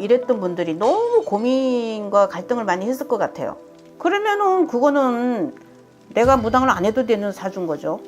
이랬던 분들이 너무 고민과 갈등을 많이 했을 것 같아요. 그러면은 그거는 내가 무당을 안 해도 되는 사주인 거죠.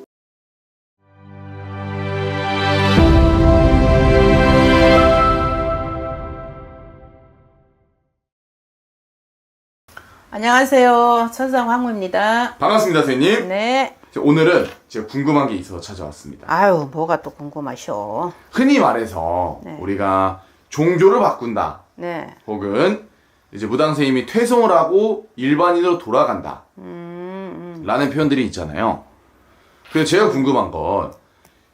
안녕하세요. 천상 황무입니다. 반갑습니다, 선생님. 네. 오늘은 제가 궁금한 게 있어서 찾아왔습니다. 아유, 뭐가 또 궁금하셔. 흔히 말해서 네. 우리가 종교를 바꾼다. 네. 혹은 이제 무당 선생님이 퇴송을 하고 일반인으로 돌아간다. 라는 표현들이 있잖아요. 그래서 제가 궁금한 건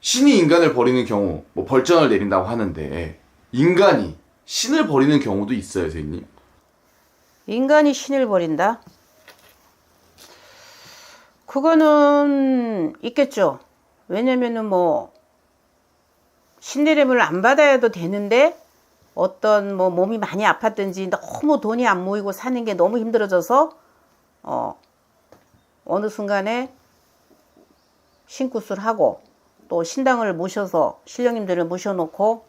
신이 인간을 버리는 경우, 뭐 벌전을 내린다고 하는데 인간이 신을 버리는 경우도 있어요, 선생님? 인간이 신을 버린다? 그거는 있겠죠. 왜냐면은 뭐 신내림을 안 받아야도 되는데 어떤 뭐 몸이 많이 아팠든지 너무 돈이 안 모이고 사는 게 너무 힘들어져서 어느 순간에 신굿을 하고 또 신당을 모셔서 신령님들을 모셔놓고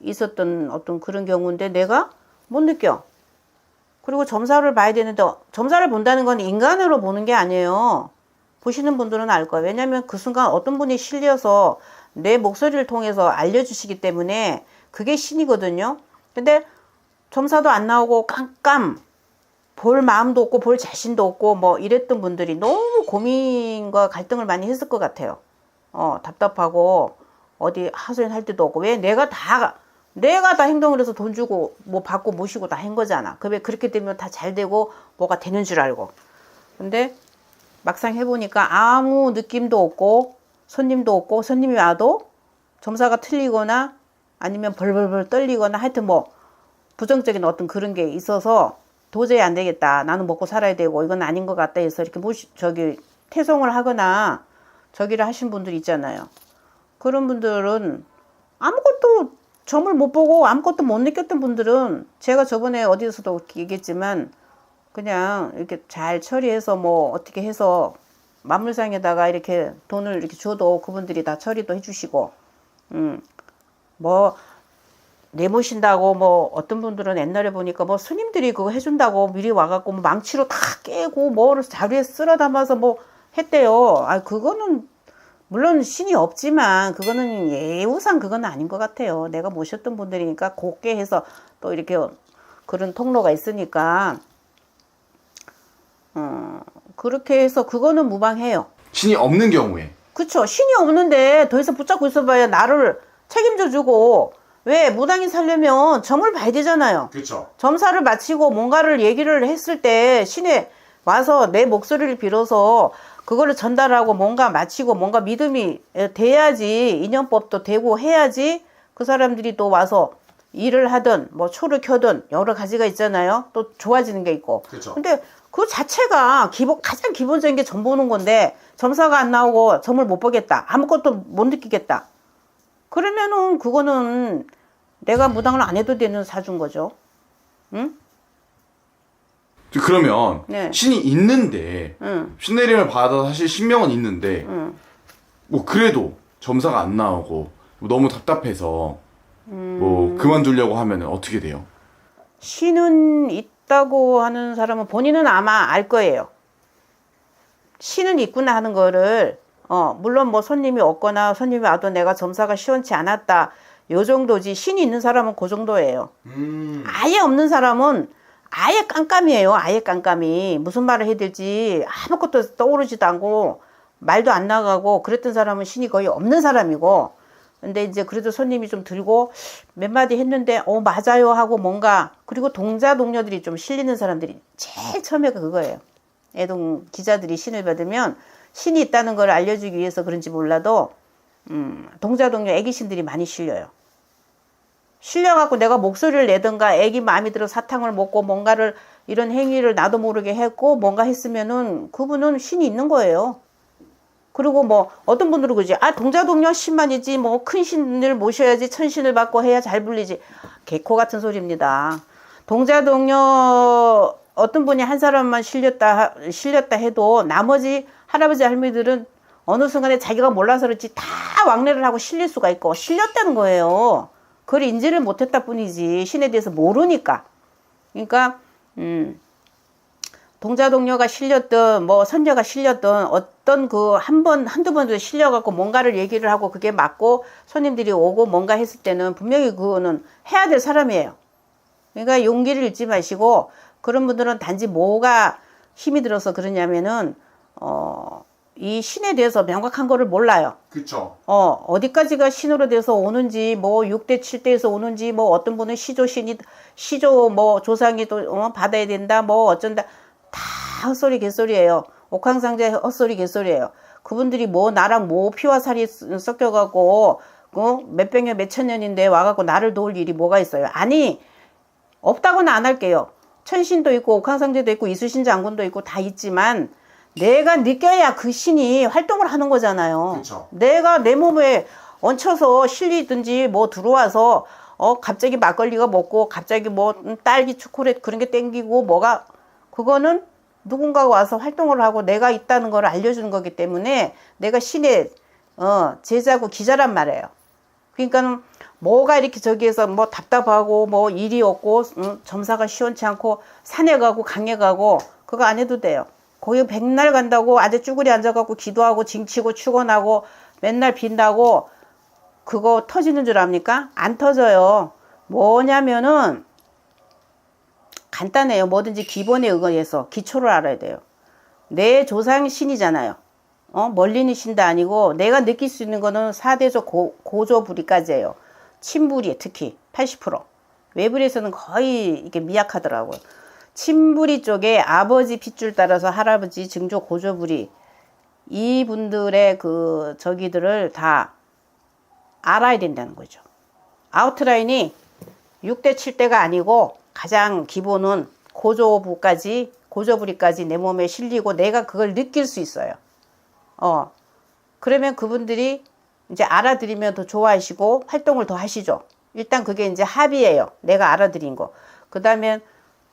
있었던 어떤 그런 경우인데 내가 못 느껴. 그리고 점사를 봐야 되는데 점사를 본다는 건 인간으로 보는 게 아니에요. 보시는 분들은 알 거예요. 왜냐하면 그 순간 어떤 분이 실려서 내 목소리를 통해서 알려주시기 때문에 그게 신이거든요. 근데 점사도 안 나오고 깜깜 볼 마음도 없고 볼 자신도 없고 뭐 이랬던 분들이 너무 고민과 갈등을 많이 했을 것 같아요. 답답하고 어디 하소연할 데도 없고 왜 내가 다 행동을 해서 돈 주고 뭐 받고 모시고 다 한 거잖아. 그렇게 되면 다 잘 되고 뭐가 되는 줄 알고. 근데 막상 해보니까 아무 느낌도 없고 손님도 없고 손님이 와도 점사가 틀리거나 아니면 벌벌벌 떨리거나 하여튼 뭐 부정적인 어떤 그런 게 있어서 도저히 안 되겠다. 나는 먹고 살아야 되고 이건 아닌 것 같다 해서 이렇게 퇴송을 하거나 저기를 하신 분들이 있잖아요. 그런 분들은 아무것도 점을 못 보고 아무것도 못 느꼈던 분들은 제가 저번에 어디서도 얘기했지만 그냥 이렇게 잘 처리해서 뭐 어떻게 해서 만물상에다가 이렇게 돈을 이렇게 줘도 그분들이 다 처리도 해주시고 뭐 내모신다고 뭐 어떤 분들은 옛날에 보니까 뭐 스님들이 그거 해준다고 미리 와갖고 뭐 망치로 다 깨고 뭐를 자루에 쓸어 담아서 뭐 했대요. 그거는 물론 신이 없지만 그거는 예우상 그건 아닌 것 같아요. 내가 모셨던 분들이니까 곱게 해서 또 이렇게 그런 통로가 있으니까 그렇게 해서 그거는 무방해요. 신이 없는 경우에. 그쵸. 신이 없는데 더 이상 붙잡고 있어봐야 나를 책임져 주고 왜 무당이 살려면 점을 봐야 되잖아요. 그렇죠. 점사를 마치고 뭔가를 얘기를 했을 때 신에 와서 내 목소리를 빌어서 그거를 전달하고 뭔가 마치고 뭔가 믿음이 돼야지 인연법도 되고 해야지 그 사람들이 또 와서 일을 하든 뭐 초를 켜든 여러 가지가 있잖아요. 또 좋아지는 게 있고. 그렇죠. 근데 그 자체가 가장 기본적인 게 점 보는 건데 점사가 안 나오고 점을 못 보겠다. 아무것도 못 느끼겠다. 그러면은 그거는 내가 무당을 안 해도 되는 사주인 거죠. 응? 그러면 네. 신이 있는데 신내림을 받아서 사실 신명은 있는데 뭐 그래도 점사가 안 나오고 너무 답답해서 뭐 그만두려고 하면 어떻게 돼요? 신은 있다고 하는 사람은 본인은 아마 알 거예요. 신은 있구나 하는 거를 물론 뭐 손님이 없거나 손님이 와도 내가 점사가 시원치 않았다 요 정도지 신이 있는 사람은 그 정도예요. 아예 없는 사람은 아예 깜깜이에요. 아예 깜깜이. 무슨 말을 해야 될지 아무것도 떠오르지도 않고 말도 안 나가고 그랬던 사람은 신이 거의 없는 사람이고 근데 이제 그래도 손님이 좀 들고 몇 마디 했는데 맞아요 하고 뭔가 그리고 동자동녀들이 좀 실리는 사람들이 제일 처음에가 그거예요. 애동 기자들이 신을 받으면 신이 있다는 걸 알려주기 위해서 그런지 몰라도 동자동녀 애기신들이 많이 실려요. 실려갖고 내가 목소리를 내든가 애기 마음이 들어 사탕을 먹고 뭔가를 이런 행위를 나도 모르게 했고 뭔가 했으면은 그분은 신이 있는 거예요. 그리고 뭐 어떤 분들은 그러지 동자동녀 신만이지 뭐 큰 신을 모셔야지 천신을 받고 해야 잘 불리지. 개코 같은 소리입니다. 동자동녀 어떤 분이 한 사람만 실렸다 해도 나머지 할아버지 할머니들은 어느 순간에 자기가 몰라서 그렇지 다 왕래를 하고 실릴 수가 있고 실렸다는 거예요. 그걸 인지를 못했다 뿐이지 신에 대해서 모르니까. 그러니까 동자동녀가 실렸든 뭐 선녀가 실렸든 어떤 그 한두 번 실려갖고 뭔가를 얘기를 하고 그게 맞고 손님들이 오고 뭔가 했을 때는 분명히 그거는 해야 될 사람이에요. 그러니까 용기를 잃지 마시고, 그런 분들은 단지 뭐가 힘이 들어서 그러냐면은 이 신에 대해서 명확한 거를 몰라요. 그쵸. 어디까지가 신으로 돼서 오는지, 뭐 6대 7대에서 오는지, 뭐 어떤 분은 시조 뭐 조상이 또 받아야 된다, 뭐 어쩐다, 다 헛소리 개소리예요. 옥황상제 헛소리 개소리예요. 그분들이 뭐 나랑 뭐 피와 살이 섞여갖고 몇백 년 몇천 년인데 와갖고 나를 도울 일이 뭐가 있어요. 아니, 없다고는 안 할게요. 천신도 있고 옥황상제도 있고 이수신 장군도 있고 다 있지만 내가 느껴야 그 신이 활동을 하는 거잖아요. 그쵸. 내가 내 몸에 얹혀서 실리든지 뭐 들어와서 갑자기 막걸리가 먹고 갑자기 뭐 딸기 초콜릿 그런 게 땡기고 뭐가, 그거는 누군가가 와서 활동을 하고 내가 있다는 걸 알려주는 거기 때문에 내가 신의 제자고 기자란 말이에요. 그러니까 뭐가 이렇게 저기에서 뭐 답답하고 뭐 일이 없고 점사가 시원치 않고 산에 가고 강에 가고 그거 안 해도 돼요. 거기 백날 간다고 아재 쭈그리 앉아갖고 기도하고 징치고 축원하고 맨날 빈다고 그거 터지는 줄 압니까? 안 터져요. 뭐냐면은 간단해요. 뭐든지 기본에 의거해서 기초를 알아야 돼요. 내 조상 신이잖아요. 멀리는 신도 아니고 내가 느낄 수 있는 거는 4대조 고조부리까지예요. 친부리 특히 80%. 외부리에서는 거의 이게 미약하더라고요. 친부리 쪽에 아버지 핏줄 따라서 할아버지, 증조, 고조부리, 이분들의 그 저기들을 다 알아야 된다는 거죠. 아웃라인이 6대 7대가 아니고 가장 기본은 고조부리까지 내 몸에 실리고 내가 그걸 느낄 수 있어요. 그러면 그분들이 이제 알아들이면 더 좋아하시고 활동을 더 하시죠. 일단 그게 이제 합의예요. 내가 알아들인 거. 그 다음에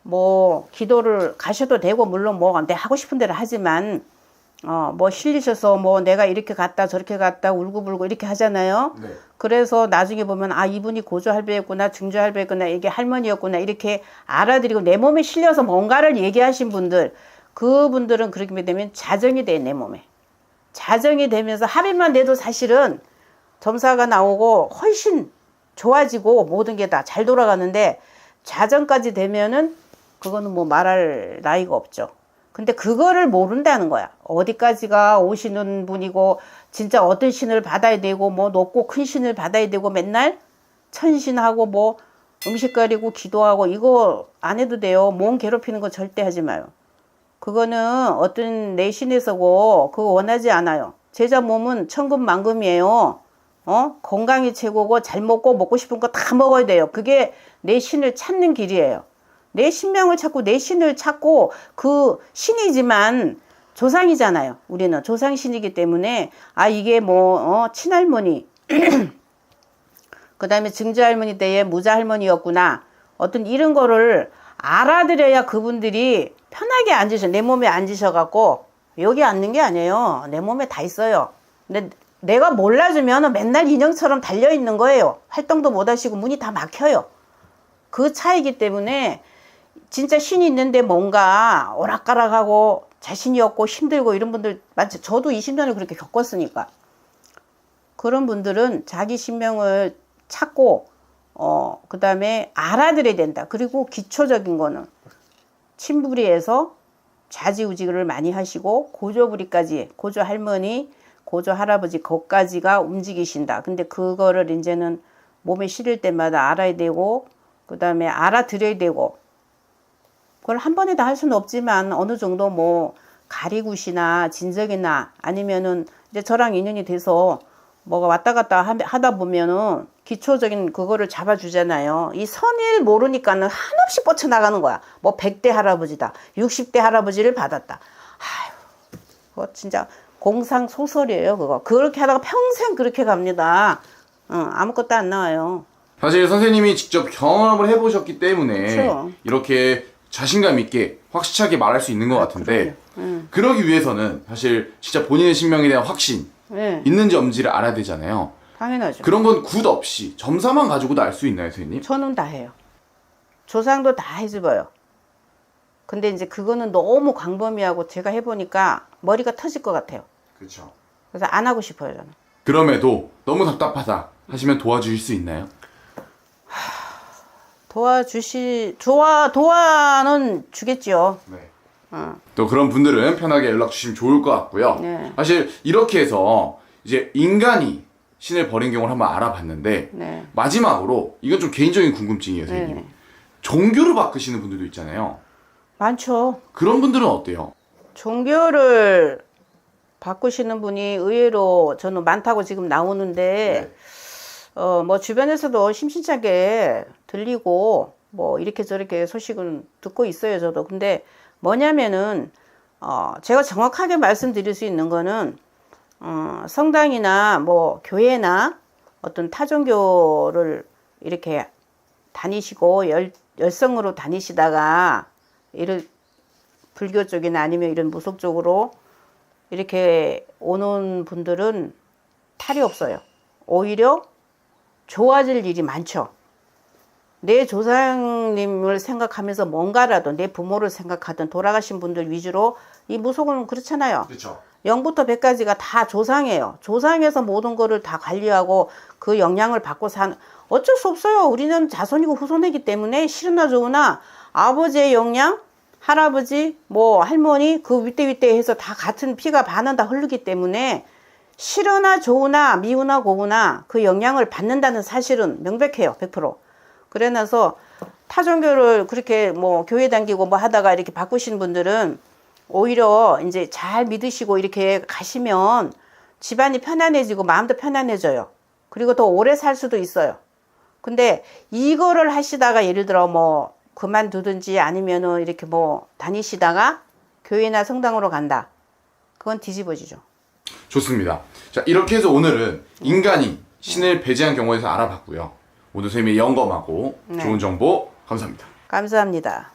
뭐 기도를 가셔도 되고, 물론 뭐 내 하고 싶은 대로 하지만 뭐 실리셔서 뭐 내가 이렇게 갔다 저렇게 갔다 울고불고 이렇게 하잖아요. 네. 그래서 나중에 보면 아, 이분이 고조 할배였구나, 증조 할배였구나, 이게 할머니였구나, 이렇게 알아들이고 내 몸에 실려서 뭔가를 얘기하신 분들, 그분들은 그렇게 되면 자정이 돼. 내 몸에 자정이 되면서 합의만 돼도 사실은 점사가 나오고 훨씬 좋아지고 모든 게 다 잘 돌아가는데, 자정까지 되면은 그거는 뭐 말할 나이가 없죠. 근데 그거를 모른다는 거야. 어디까지가 오시는 분이고 진짜 어떤 신을 받아야 되고 뭐 높고 큰 신을 받아야 되고 맨날 천신하고 뭐 음식 가리고 기도하고 이거 안 해도 돼요. 몸 괴롭히는 거 절대 하지 마요. 그거는 어떤 내 신에서고 그거 원하지 않아요. 제자 몸은 천금만금이에요. 건강이 최고고 잘 먹고 싶은 거 다 먹어야 돼요. 그게 내 신을 찾는 길이에요. 내 신명을 찾고 내 신을 찾고, 그 신이지만 조상이잖아요. 우리는 조상신이기 때문에 이게 뭐 친할머니 그 다음에 증조할머니 때에 무자할머니였구나, 어떤 이런 거를 알아들여야 그분들이 편하게 앉으셔. 내 몸에 앉으셔갖고 여기 앉는 게 아니에요. 내 몸에 다 있어요. 근데 내가 몰라주면 맨날 인형처럼 달려있는 거예요. 활동도 못 하시고 문이 다 막혀요. 그 차이기 때문에 진짜 신이 있는데 뭔가 오락가락하고 자신이 없고 힘들고 이런 분들 많죠. 저도 20년을 그렇게 겪었으니까. 그런 분들은 자기 신명을 찾고 그 다음에 알아들여야 된다. 그리고 기초적인 거는 친부리에서 좌지우지를 많이 하시고 고조부리까지, 고조 할머니, 고조 할아버지 거까지가 움직이신다. 근데 그거를 이제는 몸에 실을 때마다 알아야 되고, 그 다음에 알아들여야 되고, 그걸 한 번에 다 할 수는 없지만 어느 정도 뭐 가리굿이나 진적이나 아니면은 이제 저랑 인연이 돼서 뭐가 왔다 갔다 하다 보면은 기초적인 그거를 잡아주잖아요. 이 선을 모르니까는 한없이 뻗쳐나가는 거야. 뭐 100대 할아버지다, 60대 할아버지를 받았다. 아휴, 그거 진짜 공상소설이에요. 그거 그렇게 하다가 평생 그렇게 갑니다. 아무것도 안 나와요. 사실 선생님이 직접 경험을 해보셨기 때문에 그렇죠. 이렇게 자신감 있게 확실하게 말할 수 있는 것 같은데, 그러기 위해서는 사실 진짜 본인의 신명에 대한 확신 네. 있는지 없는지를 알아야 되잖아요. 당연하죠. 그런 건 굿 없이 점사만 가지고도 알 수 있나요, 선생님? 저는 다 해요. 조상도 다 해줘요. 근데 이제 그거는 너무 광범위하고 제가 해보니까 머리가 터질 것 같아요. 그렇죠. 그래서 안 하고 싶어요, 저는. 그럼에도 너무 답답하다 하시면 도와주실 수 있나요? 도와는 주겠지요. 네. 어. 또 그런 분들은 편하게 연락 주시면 좋을 것 같고요. 네. 사실 이렇게 해서 이제 인간이 신을 버린 경우를 한번 알아봤는데 네. 마지막으로 이건 좀 개인적인 궁금증이에요, 선생님. 네. 종교를 바꾸시는 분들도 있잖아요. 많죠. 그런 분들은 어때요? 종교를 바꾸시는 분이 의외로 저는 많다고 지금 나오는데, 뭐 주변에서도 심심찮게 들리고, 뭐 이렇게 저렇게 소식은 듣고 있어요, 저도. 근데 뭐냐면은, 제가 정확하게 말씀드릴 수 있는 거는, 성당이나 뭐 교회나 어떤 타종교를 이렇게 다니시고 열성으로 다니시다가 이런 불교 쪽이나 아니면 이런 무속 쪽으로 이렇게 오는 분들은 탈이 없어요. 오히려 좋아질 일이 많죠. 내 조상님을 생각하면서 뭔가라도 내 부모를 생각하든 돌아가신 분들 위주로 이 무속은 그렇잖아요. 그렇죠. 0부터 100까지가 다 조상이에요. 조상에서 모든 거를 다 관리하고 그 영향을 받고 사는, 어쩔 수 없어요. 우리는 자손이고 후손이기 때문에 싫으나 좋으나 아버지의 영향, 할아버지, 뭐 할머니 그 윗대 해서 다 같은 피가 반은 다 흐르기 때문에 싫으나 좋으나 미우나 고우나 그 영향을 받는다는 사실은 명백해요. 100%. 그래서 타종교를 그렇게 뭐 교회 다니고 뭐 하다가 이렇게 바꾸신 분들은 오히려 이제 잘 믿으시고 이렇게 가시면 집안이 편안해지고 마음도 편안해져요. 그리고 더 오래 살 수도 있어요. 근데 이거를 하시다가 예를 들어 뭐 그만두든지 아니면은 이렇게 뭐 다니시다가 교회나 성당으로 간다. 그건 뒤집어지죠. 좋습니다. 자, 이렇게 해서 오늘은 인간이 신을 배제한 경우에 대해서 알아봤고요. 오늘 선생님이 영검하고 네. 좋은 정보 감사합니다. 감사합니다.